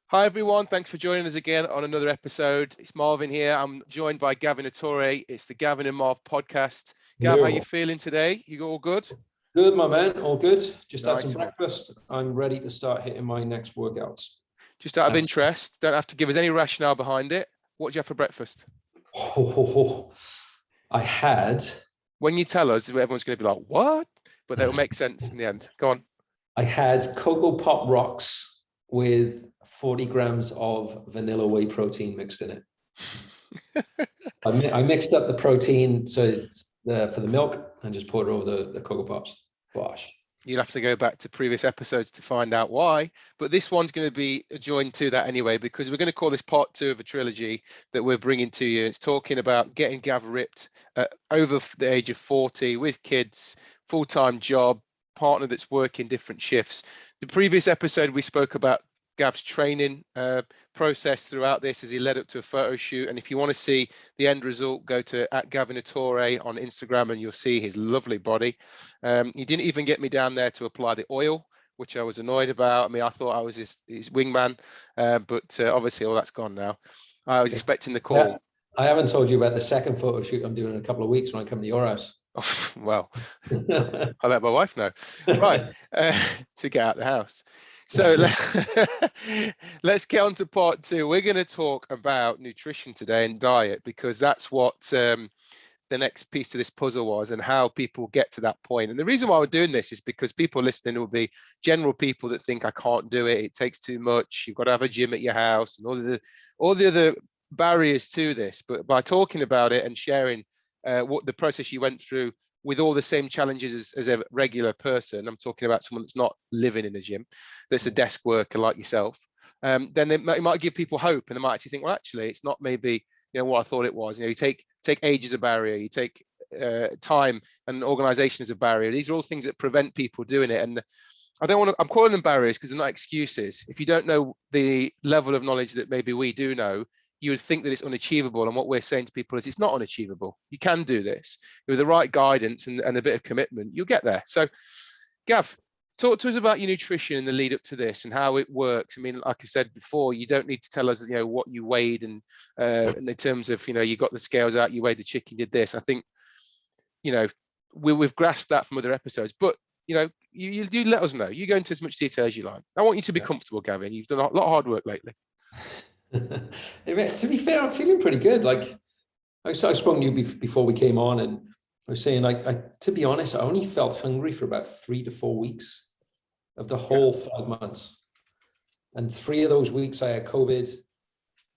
Hi everyone, thanks for joining us again on another episode. It's Marvin here. I'm joined by Gavin. It's the Gavin Marv Podcast. Gav, how you feeling today? You all good? Good, my man. All good. Just had Nice some breakfast. I'm ready to start hitting my next workouts. Just out of interest, don't have to give us any rationale behind it. What did you have for breakfast? I had. When you tell us, everyone's going to be like, what? But that will make sense in the end. Go on. I had Cocoa Pop Rocks with 40 grams of vanilla whey protein mixed in it. I mixed up the protein so it's for the milk and just poured it over the Cocoa Pops. Gosh. You'll have to go back to previous episodes to find out why. But this one's going to be joined to that anyway, because we're going to call this part 2 of a trilogy that we're bringing to you. It's talking about getting Gav ripped over the age of 40 with kids, full-time job, partner that's working different shifts. The previous episode, we spoke about Gav's training process throughout this as he led up to a photo shoot. And if you want to see the end result, go to @Gavin on Instagram and you'll see his lovely body. He didn't even get me down there to apply the oil, which I was annoyed about. I mean, I thought I was his wingman, but obviously all that's gone now. I was expecting the call. Yeah, I haven't told you about the second photo shoot I'm doing in a couple of weeks when I come to your house. Oh, well, I'll let my wife know. Right, to get out the house. So let's get on to part 2. We're going to talk about nutrition today and diet, because that's what the next piece of this puzzle was and how people get to that point. And the reason why we're doing this is because people listening will be general people that think I can't do it. It takes too much. You've got to have a gym at your house and all the other barriers to this. But by talking about it and sharing what the process you went through with all the same challenges as a regular person, I'm talking about someone that's not living in a gym, that's a desk worker like yourself, then it might give people hope, and they might actually think, well, actually, it's not maybe what I thought it was. You take age as a barrier, you take time and organization as a barrier. These are all things that prevent people doing it. And I'm calling them barriers because they're not excuses. If you don't know the level of knowledge that maybe we do know, you would think that it's unachievable. And what we're saying to people is it's not unachievable. You can do this with the right guidance and a bit of commitment. You'll get there. So, Gav, talk to us about your nutrition in the lead up to this and how it works. I mean, like I said before, you don't need to tell us, what you weighed and in terms of, you got the scales out, you weighed the chicken, did this. I think, we've grasped that from other episodes, but you do let us know. You go into as much detail as you like. I want you to be comfortable, Gavin. You've done a lot of hard work lately. To be fair, I'm feeling pretty good. Like I spoke to you before we came on, and I was saying, to be honest, I only felt hungry for about 3 to 4 weeks of the whole 5 months, and 3 of those weeks I had COVID.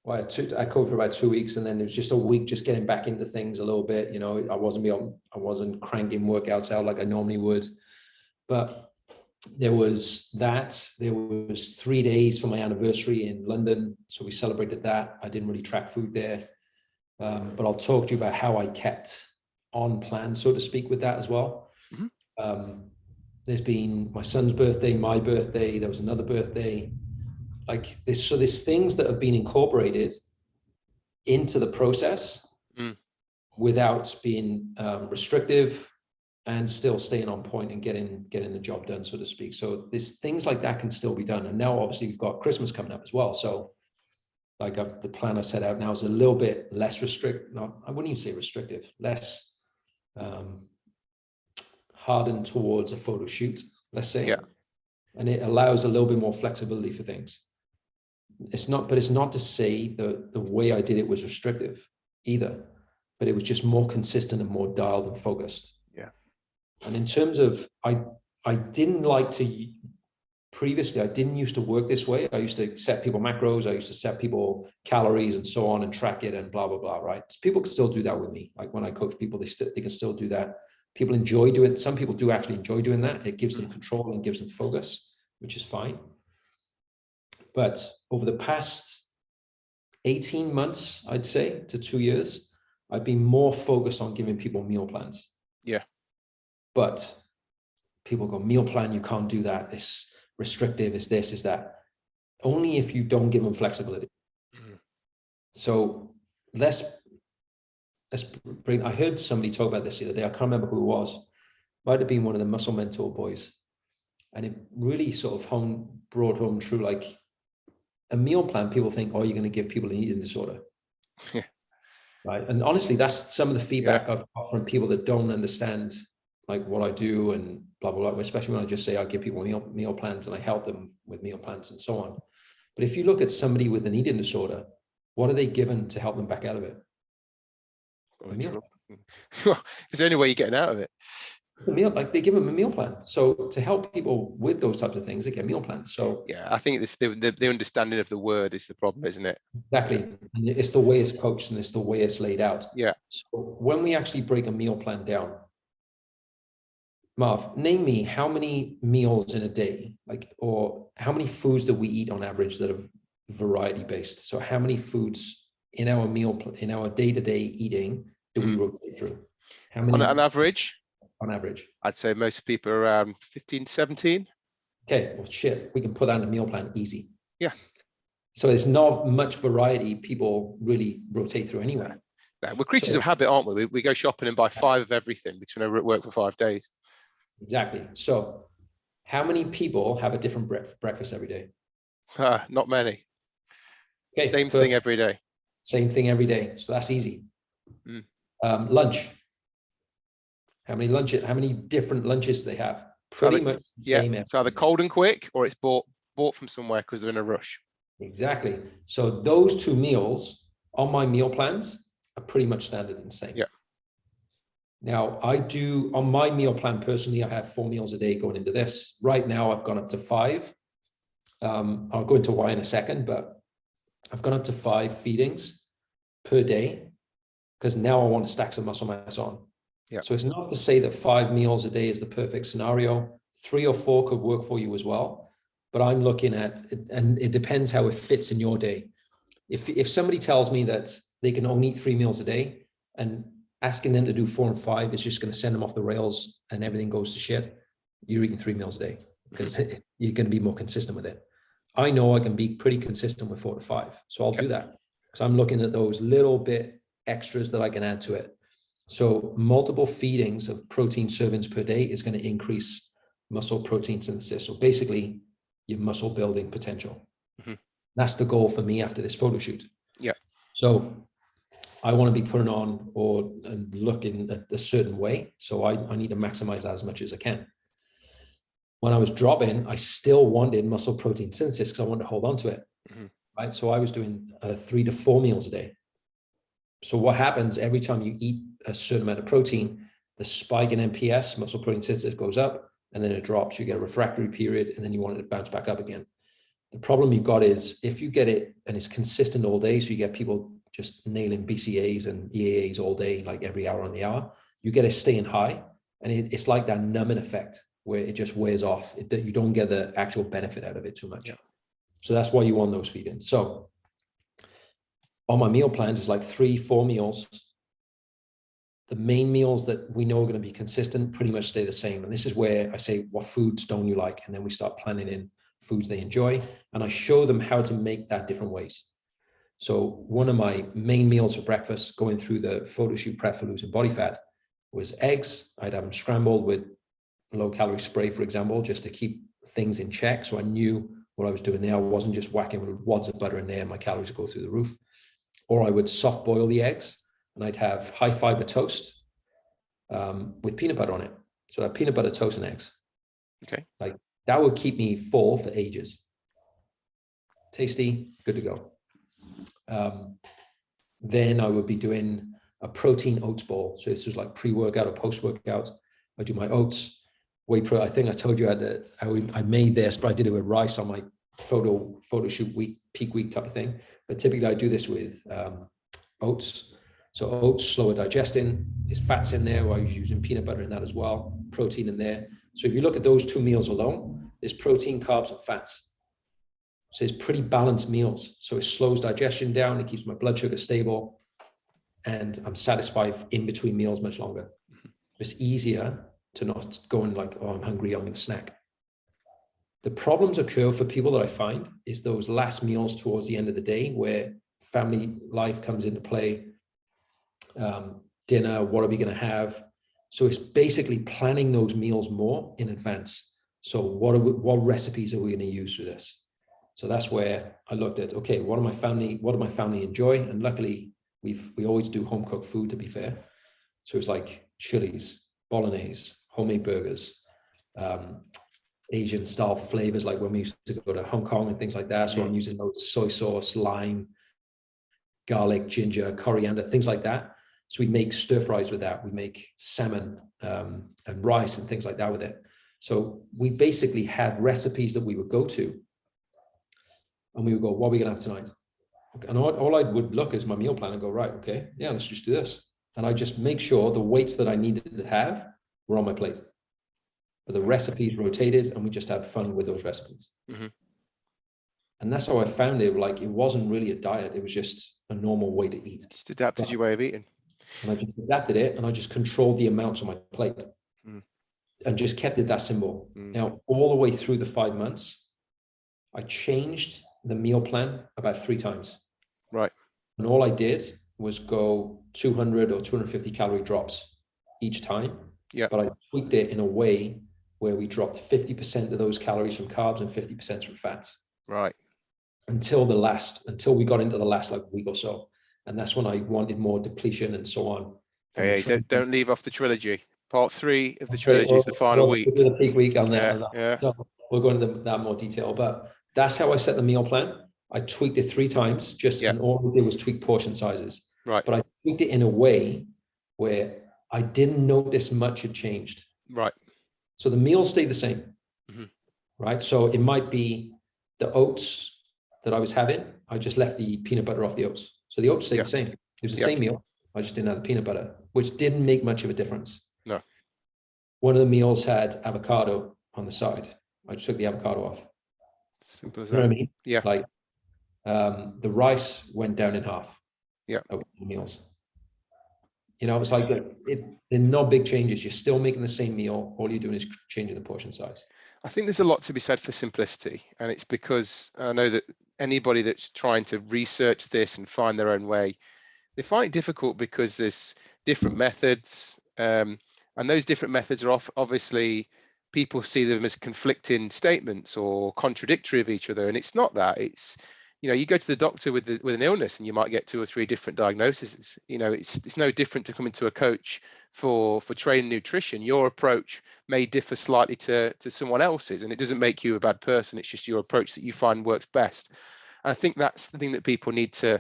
Well, I had COVID for about 2 weeks, and then it was just a week just getting back into things a little bit. I wasn't cranking workouts out like I normally would, but there was 3 days for my anniversary in London, so we celebrated that. I didn't really track food there, but I'll talk to you about how I kept on plan, so to speak, with that as well. Mm-hmm. There's been my son's birthday, my birthday, there was another birthday, like this. So there's things that have been incorporated into the process without being restrictive, and still staying on point and getting the job done, so to speak. So there's things like that can still be done. And now obviously we've got Christmas coming up as well. So like the plan I set out now is a little bit less I wouldn't even say restrictive, less hardened towards a photo shoot, let's say. Yeah. And it allows a little bit more flexibility for things. It's not to say the way I did it was restrictive either, but it was just more consistent and more dialed and focused. And in terms of, I didn't used to work this way. I used to set people macros. I used to set people calories and so on and track it and blah, blah, blah, right? So people can still do that with me. Like when I coach people, they can still do that. People enjoy doing it. Some people do actually enjoy doing that. It gives them control and gives them focus, which is fine. But over the past 18 months, I'd say, to 2 years, I've been more focused on giving people meal plans. Yeah. But people go, meal plan, you can't do that. It's restrictive, it's this, it's that. Only if you don't give them flexibility. Mm-hmm. So I heard somebody talk about this the other day. I can't remember who it was. Might have been one of the Muscle Mentor boys. And it really sort of brought home true, like a meal plan, people think, oh, you're going to give people an eating disorder. Yeah. Right. And honestly, that's some of the feedback I've got from people that don't understand like what I do and blah, blah, blah, especially when I just say I give people meal plans and I help them with meal plans and so on. But if you look at somebody with an eating disorder, what are they given to help them back out of it? A meal. It's the only way you're getting out of it. A meal, like they give them a meal plan. So to help people with those types of things, they get meal plans. So yeah, I think it's the understanding of the word is the problem, isn't it? exactly. And it's the way it's coached and it's the way it's laid out. Yeah. So when we actually break a meal plan down, Marv, name me how many meals in a day, like, or how many foods that we eat on average that are variety based. So how many foods in our in our day-to-day eating do we rotate through? How many on average? On average, I'd say most people are around 15, 17. Okay, well, shit, we can put that in a meal plan easy. Yeah. So there's not much variety people really rotate through anyway. No, we're creatures of habit, aren't we? We go shopping and buy 5 of everything between over at work for 5 days. Exactly. So how many people have a different breakfast every day? Not many. Okay, Same thing every day. Same thing every day. So that's easy. Lunch. How many different lunches do they have? Pretty much. Yeah, it's either cold and quick or it's bought from somewhere because they're in a rush. Exactly. So those 2 meals on my meal plans are pretty much standard and same. Yeah. Now I do on my meal plan personally, I have 4 meals a day going into this. Right now I've gone up to 5. I'll go into why in a second, but I've gone up to 5 feedings per day because now I want to stack some muscle mass on. Yeah. So it's not to say that 5 meals a day is the perfect scenario. 3 or 4 could work for you as well. But I'm looking at it, and it depends how it fits in your day. If somebody tells me that they can only eat 3 meals a day and asking them to do 4 and 5 is just going to send them off the rails and everything goes to shit, you're eating 3 meals a day because you're going to be more consistent with it. I know I can be pretty consistent with 4 to 5. So I'll do that. So I'm looking at those little bit extras that I can add to it. So multiple feedings of protein servings per day is going to increase muscle protein synthesis. So basically your muscle building potential. That's the goal for me after this photo shoot. Yeah. So I want to be putting on and looking at a certain way. So I need to maximize that as much as I can. When I was dropping, I still wanted muscle protein synthesis because I wanted to hold on to it. Right. So I was doing 3 to 4 meals a day. So what happens every time you eat a certain amount of protein, the spike in MPS, muscle protein synthesis, goes up and then it drops. You get a refractory period and then you want it to bounce back up again. The problem you've got is if you get it and it's consistent all day, so you get people just nailing BCAs and EAAs all day, like every hour on the hour, you get it staying high. And it's like that numbing effect where it just wears off. You don't get the actual benefit out of it too much. Yeah. So that's why you want those feed-ins. So on my meal plans, it's like 3-4 meals. The main meals that we know are going to be consistent pretty much stay the same. And this is where I say, what foods don't you like? And then we start planning in foods they enjoy. And I show them how to make that different ways. So one of my main meals for breakfast going through the photo shoot prep for losing body fat was eggs. I'd have them scrambled with low calorie spray, for example, just to keep things in check. So I knew what I was doing there. I wasn't just whacking with wads of butter in there and my calories would go through the roof. Or I would soft boil the eggs and I'd have high fiber toast with peanut butter on it. So I have peanut butter toast and eggs. Okay. Like that would keep me full for ages. Tasty, good to go. Then I would be doing a protein oats bowl. So this was like pre-workout or post-workout. I do my oats, whey protein. I think I told you I made this, but I did it with rice on my photo shoot week, peak week type of thing. But typically I do this with oats. So oats, slower digesting. There's fats in there. I was using peanut butter in that as well. Protein in there. So if you look at those 2 meals alone, there's protein, carbs, and fats. So it's pretty balanced meals. So it slows digestion down. It keeps my blood sugar stable. And I'm satisfied in between meals much longer. It's easier to not go and like, oh, I'm hungry, I'm going to snack. The problems occur for people that I find is those last meals towards the end of the day where family life comes into play. Dinner, what are we going to have? So it's basically planning those meals more in advance. So what recipes are we going to use for this? So that's where I looked at, okay, what do my family enjoy? And luckily we always do home cooked food, to be fair. So it's like chilies, bolognese, homemade burgers, Asian style flavors, like when we used to go to Hong Kong and things like that. So I'm using loads of soy sauce, lime, garlic, ginger, coriander, things like that. So we make stir fries with that. We make salmon and rice and things like that with it. So we basically had recipes that we would go to, and we would go, what are we gonna have tonight? And all I would look is my meal plan and go, right, okay, yeah, let's just do this. And I just make sure the weights that I needed to have were on my plate. But the recipes rotated, and we just had fun with those recipes. Mm-hmm. And that's how I found it. Like, it wasn't really a diet. It was just a normal way to eat. Just adapted your way of eating. And I just adapted it, and I just controlled the amounts on my plate and just kept it that simple. Now, all the way through the 5 months, I changed the meal plan about 3 times. Right. And all I did was go 200 or 250 calorie drops each time. Yeah. But I tweaked it in a way where we dropped 50% of those calories from carbs and 50% from fats. Right. Until we got into the last like week or so. And that's when I wanted more depletion and so on. Hey, don't leave off the trilogy. Part 3 of the trilogy is the final week. We'll do the peak week on that. Yeah. So we'll go into that more detail. But that's how I set the meal plan. I tweaked it 3 times, and all I did was tweak portion sizes. Right. But I tweaked it in a way where I didn't notice much had changed. Right. So the meal stayed the same. Mm-hmm. Right. So it might be the oats that I was having. I just left the peanut butter off the oats. So the oats stayed the same. It was the same meal. I just didn't have the peanut butter, which didn't make much of a difference. No. One of the meals had avocado on the side. I just took the avocado off. Simple as that. You know what I mean? Yeah. Like the rice went down in half. Yeah. Of the meals. You know, it's like they're not big changes. You're still making the same meal. All you're doing is changing the portion size. I think there's a lot to be said for simplicity, and it's because I know that anybody that's trying to research this and find their own way, they find it difficult because there's different methods, and those different methods are obviously people see them as conflicting statements or contradictory of each other, and it's not that. It's, you know, you go to the doctor with an illness and you might get 2 or 3 different diagnoses. You know, it's no different to coming to a coach for training nutrition. Your approach may differ slightly to someone else's, and it doesn't make you a bad person. It's just your approach that you find works best. And I think that's the thing that people need to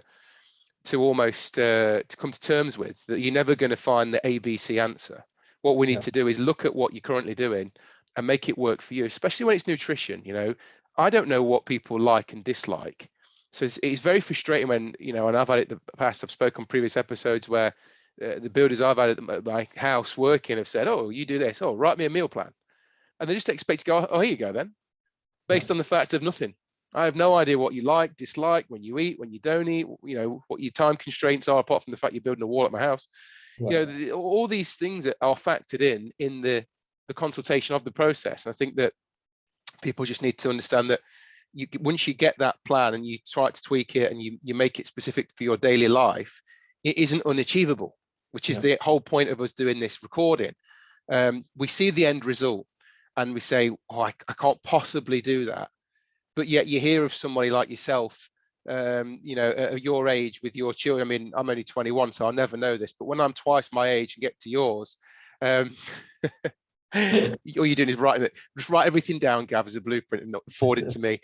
almost to come to terms with, that you're never going to find the ABC answer. What we need to do is look at what you're currently doing and make it work for you, especially when it's nutrition. You know, I don't know what people like and dislike. So it's very frustrating when, you know, and I've had it in the past, I've spoken on previous episodes where the builders I've had at my house working have said, oh, you do this, oh, write me a meal plan. And they just expect to go, oh, here you go then, based on the fact of nothing. I have no idea what you like, dislike, when you eat, when you don't eat, you know, what your time constraints are, apart from the fact you're building a wall at my house. Right. You know, all these things are factored in the consultation of the process. And I think that people just need to understand that once you get that plan and you try to tweak it and you make it specific for your daily life, it isn't unachievable, which is the whole point of us doing this recording. We see the end result and we say, oh, I can't possibly do that. But yet you hear of somebody like yourself, you know, at your age with your children. I mean, I'm only 21, so I'll never know this, but when I'm twice my age and get to yours, all you're doing is just write everything down, Gav, as a blueprint and not forward it to me.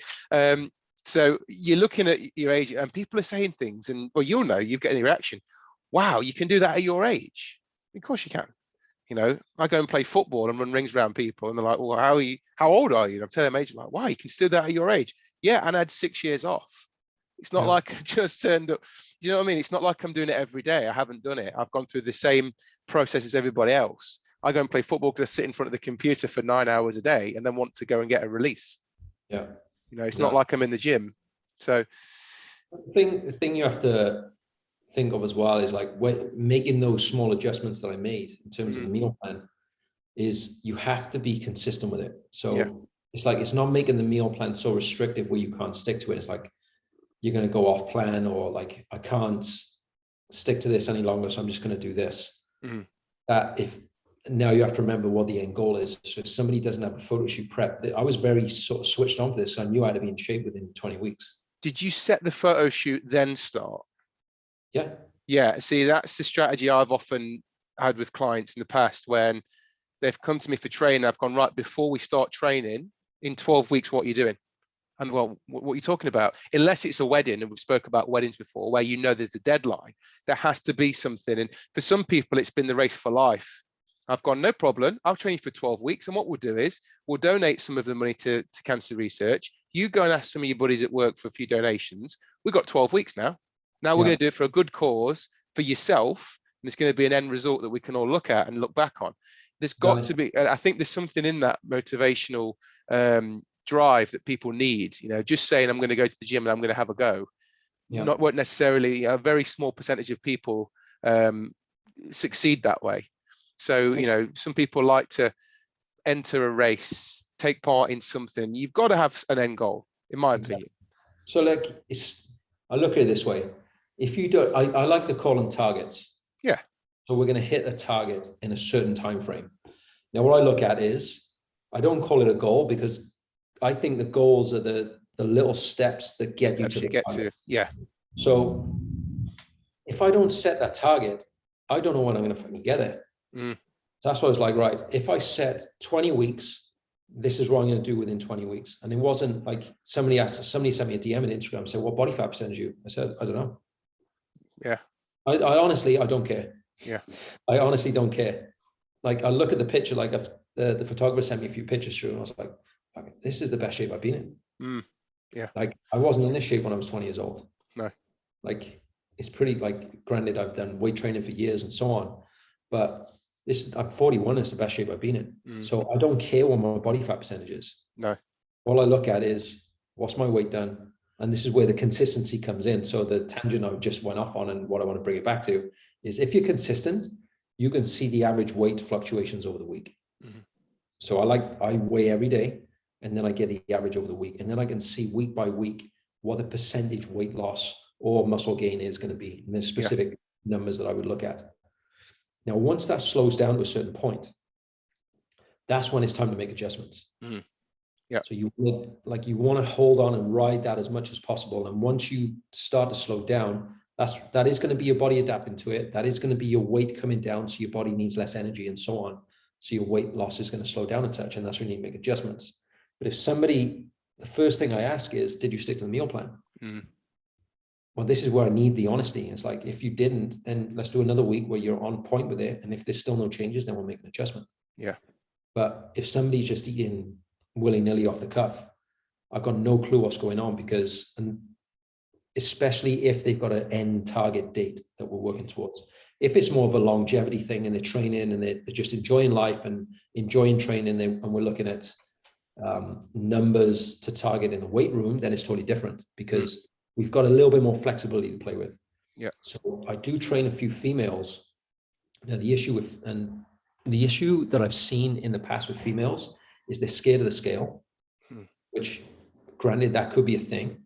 So you're looking at your age and people are saying things, and well, you'll know, you get any reaction. Wow, you can do that at your age. Of course you can. You know, I go and play football and run rings around people, and they're like, well, how old are you? And I'm telling them age, I'm like, wow, you can still do that at your age. Yeah, and I had 6 years off. It's not like I just turned up. Do you know what I mean? It's not like I'm doing it every day. I haven't done it. I've gone through the same process as everybody else. I go and play football because I sit in front of the computer for 9 hours a day and then want to go and get a release. Yeah. You know, it's not like I'm in the gym. So the thing you have to think of as well is like making those small adjustments that I made in terms of the meal plan is you have to be consistent with it. So it's like, it's not making the meal plan so restrictive where you can't stick to it. It's like, you're going to go off plan, or like, I can't stick to this any longer, so I'm just going to do this. That now you have to remember what the end goal is. So if somebody doesn't have a photo shoot prep, I was very sort of switched on for this. So I knew I had to be in shape within 20 weeks. Did you set the photo shoot then start? Yeah. Yeah. See, that's the strategy I've often had with clients in the past when they've come to me for training. I've gone, right, before we start training, in 12 weeks, what are you doing? And well, what are you talking about? Unless it's a wedding, and we've spoke about weddings before, where there's a deadline, there has to be something. And for some people, it's been the race for life. I've gone, no problem. I'll train you for 12 weeks. And what we'll do is we'll donate some of the money to cancer research. You go and ask some of your buddies at work for a few donations. We've got 12 weeks now. Now we're going to do it for a good cause for yourself. And it's going to be an end result that we can all look at and look back on. There's got to be, I think there's something in that motivational drive that people need. Just saying I'm going to go to the gym and I'm going to have a go. Not what necessarily a very small percentage of people succeed that way. So, some people like to enter a race, take part in something. You've got to have an end goal, in my opinion. So I look at it this way. If you don't, I like to call them targets. Yeah. So we're going to hit a target in a certain time frame. Now, what I look at is, I don't call it a goal because I think the goals are the little steps that get you to the target. Yeah. So if I don't set that target, I don't know when I'm going to fucking get it. That's why I was like, right, if I set 20 weeks, this is what I'm going to do within 20 weeks. And it wasn't like somebody sent me a DM on Instagram and said, what body fat percentage are you? I said, I don't know. Yeah. I honestly, I don't care. Yeah. I honestly don't care. Like I look at the picture, like the photographer sent me a few pictures through and I was like, this is the best shape I've been in. Yeah. Like I wasn't in this shape when I was 20 years old. No. Like it's pretty, like granted, I've done weight training for years and so on, but I'm 41, it's the best shape I've been in. So I don't care what my body fat percentage is. No. All I look at is what's my weight done? And this is where the consistency comes in. So the tangent I just went off on and what I want to bring it back to is if you're consistent, you can see the average weight fluctuations over the week. So I weigh every day and then I get the average over the week. And then I can see week by week what the percentage weight loss or muscle gain is going to be. And there's specific numbers that I would look at. Now, once that slows down to a certain point, that's when it's time to make adjustments. Yeah. So you want to hold on and ride that as much as possible. And once you start to slow down, that is going to be your body adapting to it. That is going to be your weight coming down. So your body needs less energy and so on. So your weight loss is going to slow down a touch. And that's when you make adjustments. But if the first thing I ask is, did you stick to the meal plan? Well, this is where I need the honesty. It's like, if you didn't, then let's do another week where you're on point with it. And if there's still no changes, then we'll make an adjustment. Yeah. But if somebody's just eating willy-nilly off the cuff, I've got no clue what's going on and especially if they've got an end target date that we're working towards. If it's more of a longevity thing and they're training and they're just enjoying life and enjoying training and we're looking at numbers to target in the weight room, then it's totally different because we've got a little bit more flexibility to play with. Yeah. So I do train a few females. Now the issue that I've seen in the past with females is they're scared of the scale, which granted that could be a thing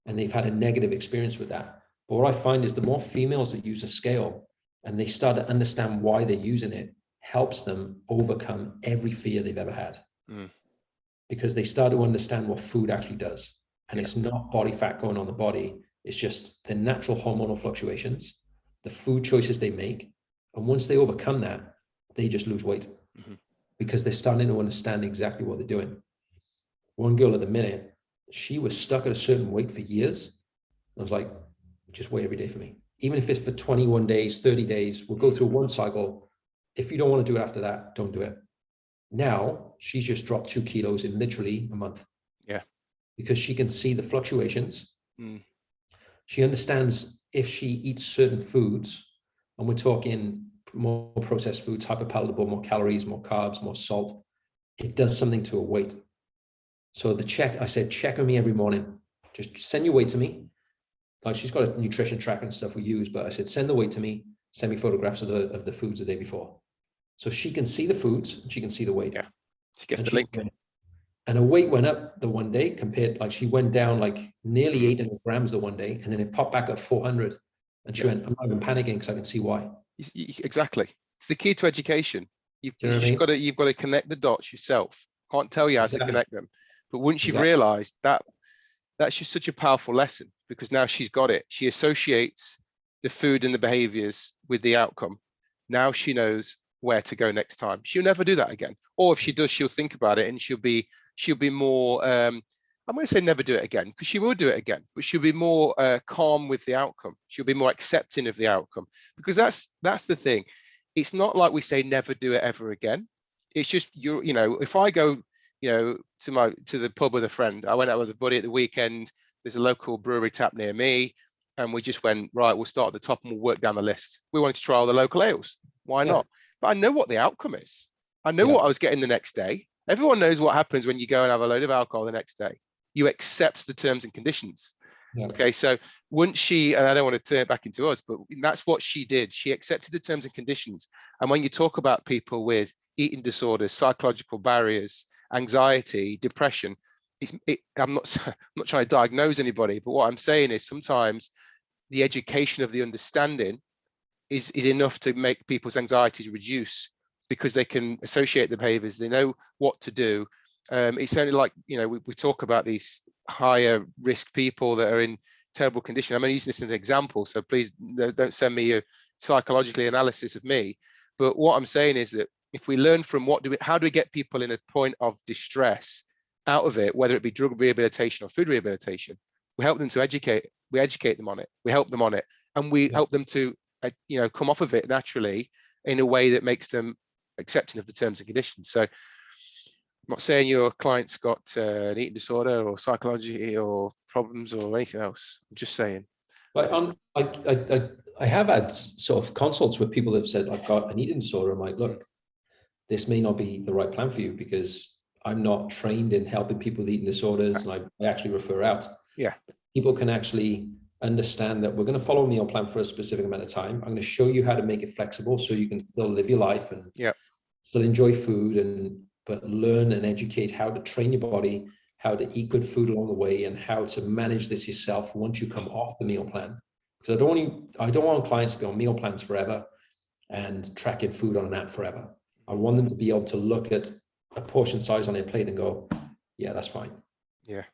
and they've had a negative experience with that. But what I find is the more females that use a scale and they start to understand why they're using it, helps them overcome every fear they've ever had. Because they start to understand what food actually does. And it's not body fat going on the body. It's just the natural hormonal fluctuations, the food choices they make. And once they overcome that, they just lose weight because they're starting to understand exactly what they're doing. One girl at the minute, she was stuck at a certain weight for years. I was like, just weigh every day for me. Even if it's for 21 days, 30 days, we'll go through one cycle. If you don't want to do it after that, don't do it. Now she's just dropped 2 kilos in literally a month. Yeah. Because she can see the fluctuations. She understands if she eats certain foods, and we're talking more processed foods, hyperpalatable, more calories, more carbs, more salt, it does something to her weight. So I said, check on me every morning. Just send your weight to me. Like she's got a nutrition tracker and stuff we use, but I said, send the weight to me, send me photographs of the foods the day before. So she can see the foods and she can see the weight. Yeah. She gets the link. And her weight went up the one day she went down like nearly 800 grams the one day. And then it popped back up 400. And she went, I'm not even panicking because I can see why. Exactly. It's the key to education. You've Do you know what I just mean? got to, you've got to connect the dots yourself. Can't tell you how to Exactly. connect them. But once you've Exactly. realized that, that's just such a powerful lesson, because now she's got it. She associates the food and the behaviors with the outcome. Now she knows where to go next time. She'll never do that again. Or if she does, she'll think about it, and she'll be more, I'm going to say never do it again, because she will do it again, but she'll be more calm with the outcome. She'll be more accepting of the outcome, because that's the thing. It's not like we say never do it ever again. It's just, if I go, to the pub with a friend, I went out with a buddy at the weekend. There's a local brewery tap near me, and we just went, right, we'll start at the top and we'll work down the list. We wanted to try all the local ales. Why not? But I know what the outcome is. I know what I was getting the next day. Everyone knows what happens when you go and have a load of alcohol the next day. You accept the terms and conditions. Okay, so once she, and I don't want to turn it back into us, but that's what she did. She accepted the terms and conditions. And when you talk about people with eating disorders, psychological barriers, anxiety, depression, I'm not trying to diagnose anybody, but what I'm saying is sometimes the education of the understanding is enough to make people's anxieties reduce, because they can associate the behaviors, they know what to do. It's only like, we talk about these higher risk people that are in terrible condition. I'm only using this as an example, so please don't send me a psychologically analysis of me. But what I'm saying is that if we learn from how do we get people in a point of distress out of it, whether it be drug rehabilitation or food rehabilitation, we help them to educate them on it, we help them on it, and we help them to come off of it naturally in a way that makes them accepting of the terms and conditions. So I'm not saying your client's got an eating disorder or psychology or problems or anything else. I'm just saying. I have had sort of consults with people that have said, I've got an eating disorder. I'm like, look, this may not be the right plan for you, because I'm not trained in helping people with eating disorders, and I actually refer out. Yeah. People can actually understand that we're going to follow a meal plan for a specific amount of time. I'm going to show you how to make it flexible so you can still live your life and still enjoy food, but learn and educate how to train your body, how to eat good food along the way, and how to manage this yourself once you come off the meal plan. Because I don't want clients to be on meal plans forever and tracking food on an app forever. I want them to be able to look at a portion size on their plate and go, yeah, that's fine. Yeah.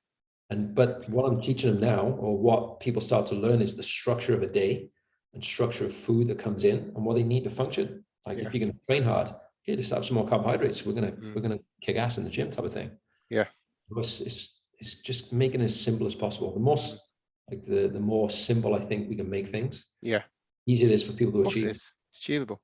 But what I'm teaching them now, or what people start to learn, is the structure of a day and structure of food that comes in and what they need to function. Like if you're going to train hard, here, just have some more carbohydrates. We're gonna kick ass in the gym, type of thing. Yeah. It's just making it as simple as possible. The more simple I think we can make things, easier it is for people to achieve. It's achievable.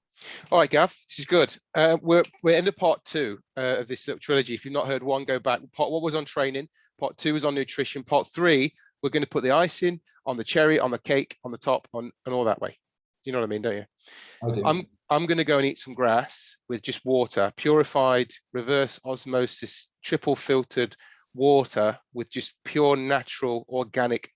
All right, Gav, this is good. We're into part 2 of this little trilogy. If you've not heard one, go back. Part 1 was on training. Part 2 was on nutrition. Part 3, we're going to put the icing on the cherry, on the cake, on the top, and all that way. Do you know what I mean, don't you? I do. I'm going to go and eat some grass with just water, purified, reverse osmosis, triple filtered water with just pure, natural, organic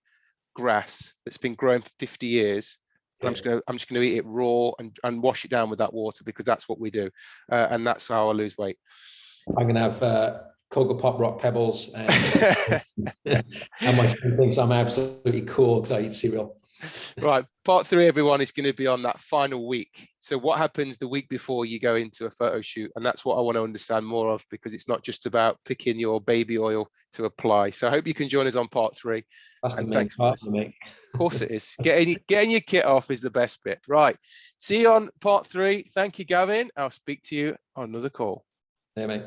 grass that's been grown for 50 years. I'm just going to eat it raw and wash it down with that water, because that's what we do, and that's how I lose weight. I'm going to have Cocoa Pop Rock Pebbles, and my son thinks I'm absolutely cool because I eat cereal. Right, part 3, everyone, is going to be on that final week. So what happens the week before you go into a photo shoot? And that's what I want to understand more of, because it's not just about picking your baby oil to apply. So I hope you can join us on part 3. That's and the main part for me. Of course it is. Getting your kit off is the best bit. Right. See you on part 3. Thank you, Gavin. I'll speak to you on another call. Yeah, mate.